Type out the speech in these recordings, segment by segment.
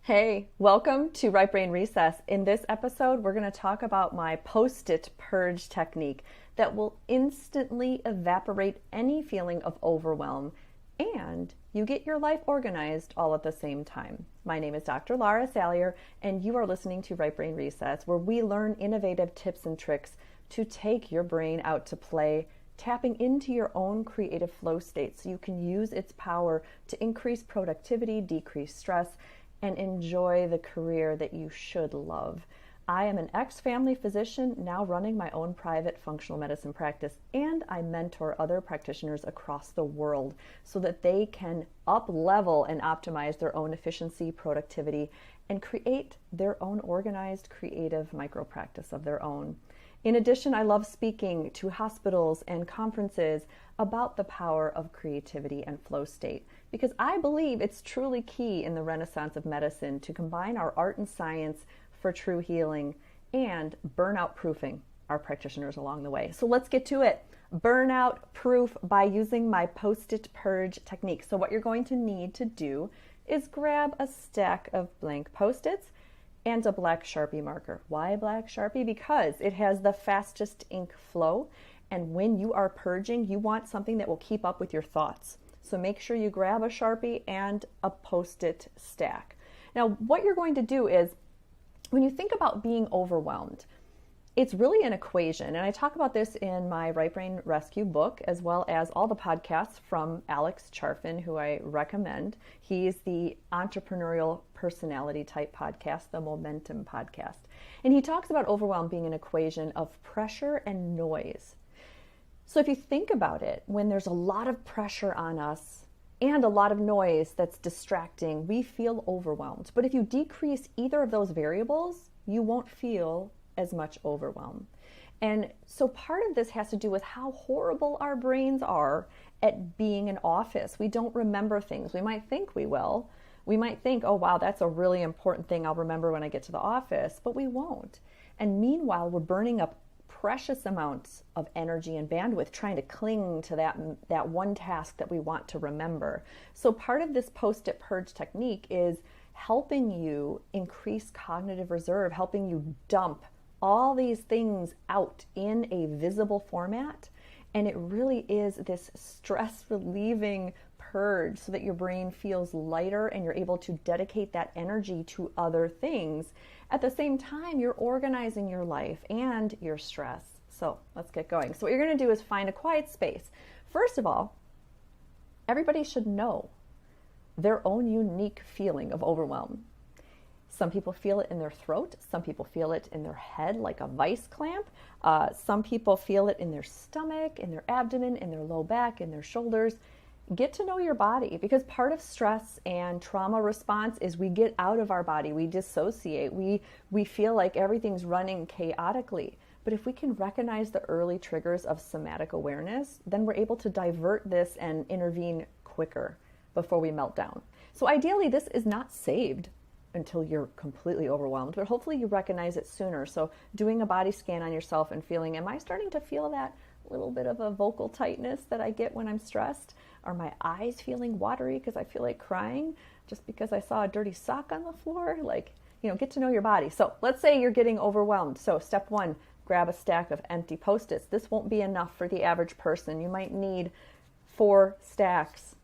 Hey, welcome to Right Brain Recess. In this episode, we're going to talk about my Post-it Purge technique that will instantly evaporate any feeling of overwhelm and you get your life organized all at the same time. My name is Dr. Laura Salyer, and you are listening to Right Brain Recess, where we learn innovative tips and tricks to take your brain out to play, tapping into your own creative flow state so you can use its power to increase productivity, decrease stress, and enjoy the career that you should love. I am an ex-family physician now running my own private functional medicine practice, and I mentor other practitioners across the world so that they can up-level and optimize their own efficiency, productivity, and create their own organized, creative micro practice of their own. In addition, I love speaking to hospitals and conferences about the power of creativity and flow state because I believe it's truly key in the renaissance of medicine to combine our art and science for true healing and burnout proofing our practitioners along the way. So let's get to it. Burnout proof by using my Post-it Purge technique. So what you're going to need to do is grab a stack of blank Post-its and a black Sharpie marker. Why black Sharpie? Because it has the fastest ink flow, and when you are purging, you want something that will keep up with your thoughts. So make sure you grab a Sharpie and a Post-it stack. Now, what you're going to do is, when you think about being overwhelmed, it's really an equation, and I talk about this in my Right Brain Rescue book, as well as all the podcasts from Alex Charfen, who I recommend. He's the entrepreneurial personality type podcast, the Momentum podcast. And he talks about overwhelm being an equation of pressure and noise. So if you think about it, when there's a lot of pressure on us and a lot of noise that's distracting, we feel overwhelmed. But if you decrease either of those variables, you won't feel as much overwhelm. And so part of this has to do with how horrible our brains are at being in office. We don't remember things. We might think we will. We might think, oh wow, that's a really important thing I'll remember when I get to the office, but we won't. And meanwhile, we're burning up precious amounts of energy and bandwidth trying to cling to that one task that we want to remember. So part of this Post-it Purge technique is helping you increase cognitive reserve, helping you dump all these things out in a visible format. And it really is this stress relieving purge so that your brain feels lighter and you're able to dedicate that energy to other things. At the same time, you're organizing your life and your stress. So let's get going. So what you're going to do is find a quiet space. First of all, everybody should know their own unique feeling of overwhelm. Some people feel it in their throat. Some people feel it in their head like a vice clamp. Some people feel it in their stomach, in their abdomen, in their low back, in their shoulders. Get to know your body, because part of stress and trauma response is we get out of our body. We dissociate. We feel like everything's running chaotically. But if we can recognize the early triggers of somatic awareness, then we're able to divert this and intervene quicker before we melt down. So ideally, this is not saved until you're completely overwhelmed, but hopefully you recognize it sooner. So doing a body scan on yourself and feeling, am I starting to feel that little bit of a vocal tightness that I get when I'm stressed? Are my eyes feeling watery because I feel like crying just because I saw a dirty sock on the floor? Get to know your body. So let's say you're getting overwhelmed. So step one, grab a stack of empty Post-its. This won't be enough for the average person. You might need 4 stacks.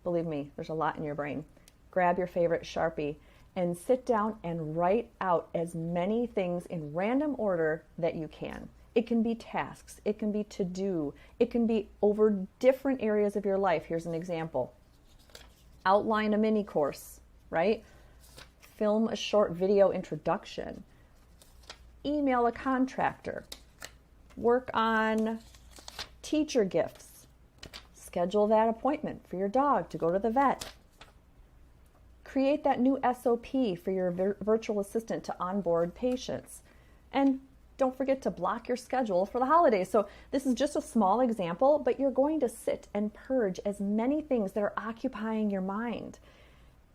Believe me, there's a lot in your brain. Grab your favorite Sharpie and sit down and write out as many things in random order that you can. It can be tasks, it can be to-do, it can be over different areas of your life. Here's an example. Outline a mini course, right? Film a short video introduction. Email a contractor. Work on teacher gifts. Schedule that appointment for your dog to go to the vet. Create that new SOP for your virtual assistant to onboard patients. And don't forget to block your schedule for the holidays. So this is just a small example, but you're going to sit and purge as many things that are occupying your mind.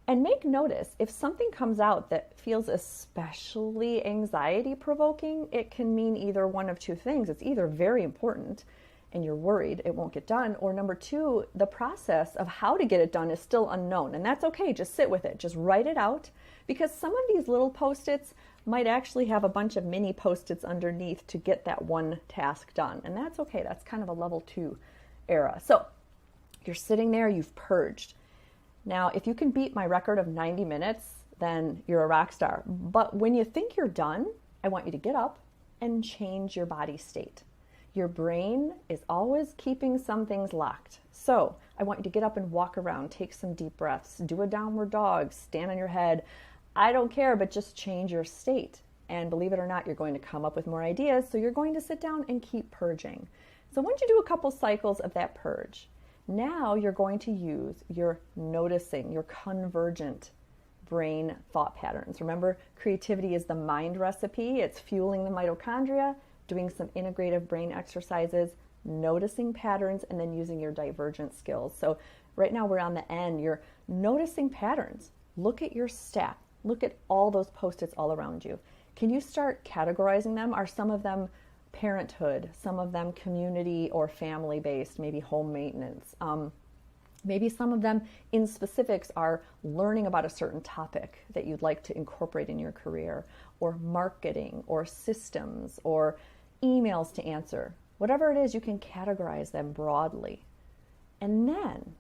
And make notice, if something comes out that feels especially anxiety provoking, it can mean either one of two things. It's either very important and you're worried it won't get done. Or number two, the process of how to get it done is still unknown. And that's okay. Just sit with it. Just write it out, because some of these little Post-its might actually have a bunch of mini Post-its underneath to get that one task done. And that's okay. That's kind of a level 2 era. So you're sitting there, you've purged. Now, if you can beat my record of 90 minutes, then you're a rock star. But when you think you're done, I want you to get up and change your body state. Your brain is always keeping some things locked. So I want you to get up and walk around, take some deep breaths, do a downward dog, stand on your head. I don't care, but just change your state. And believe it or not, you're going to come up with more ideas. So you're going to sit down and keep purging. So once you do a couple cycles of that purge, now you're going to use your noticing, your convergent brain thought patterns. Remember, creativity is the mind recipe. It's fueling the mitochondria, doing some integrative brain exercises, noticing patterns, and then using your divergent skills. So right now we're on the end. You're noticing patterns. Look at your stack. Look at all those Post-its all around you. Can you start categorizing them? Are some of them parenthood, some of them community or family based, maybe home maintenance? Maybe some of them in specifics are learning about a certain topic that you'd like to incorporate in your career, or marketing, or systems, or emails to answer. Whatever it is, you can categorize them broadly. And then,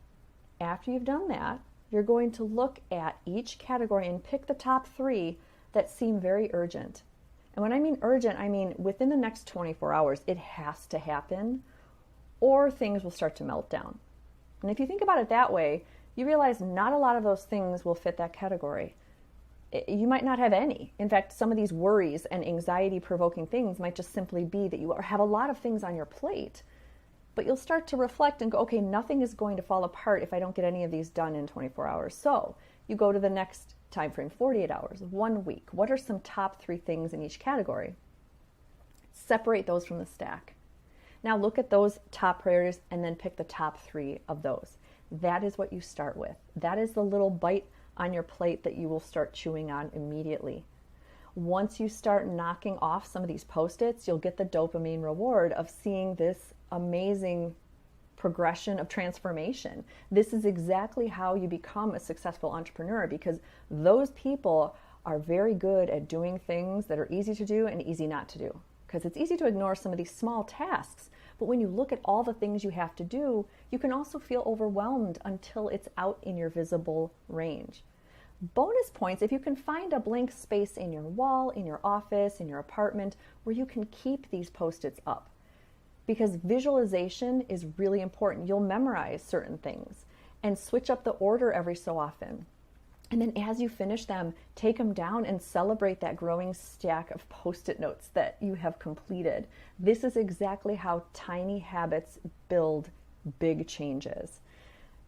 after you've done that, you're going to look at each category and pick the top 3 that seem very urgent. And when I mean urgent, I mean within the next 24 hours, it has to happen, or things will start to melt down. And if you think about it that way, you realize not a lot of those things will fit that category. You might not have any. In fact, some of these worries and anxiety-provoking things might just simply be that you have a lot of things on your plate. But you'll start to reflect and go, okay, nothing is going to fall apart if I don't get any of these done in 24 hours. So you go to the next time frame, 48 hours, 1 week. What are some top 3 things in each category? Separate those from the stack. Now look at those top priorities and then pick the top 3 of those. That is what you start with. That is the little bite on your plate that you will start chewing on immediately. Once you start knocking off some of these Post-its, you'll get the dopamine reward of seeing this amazing progression of transformation. This is exactly how you become a successful entrepreneur, because those people are very good at doing things that are easy to do and easy not to do. Because it's easy to ignore some of these small tasks, but when you look at all the things you have to do, you can also feel overwhelmed until it's out in your visible range. Bonus points if you can find a blank space in your wall, in your office, in your apartment, where you can keep these Post-its up. Because visualization is really important. You'll memorize certain things and switch up the order every so often. And then as you finish them, take them down and celebrate that growing stack of Post-it notes that you have completed. This is exactly how tiny habits build big changes.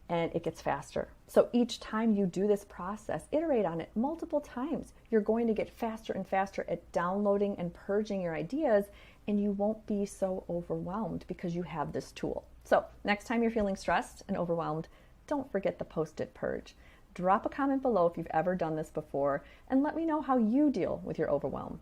And it gets faster. So each time you do this process, iterate on it multiple times. You're going to get faster and faster at downloading and purging your ideas, and you won't be so overwhelmed because you have this tool. So next time you're feeling stressed and overwhelmed, don't forget the Post-it purge. Drop a comment below if you've ever done this before, and let me know how you deal with your overwhelm.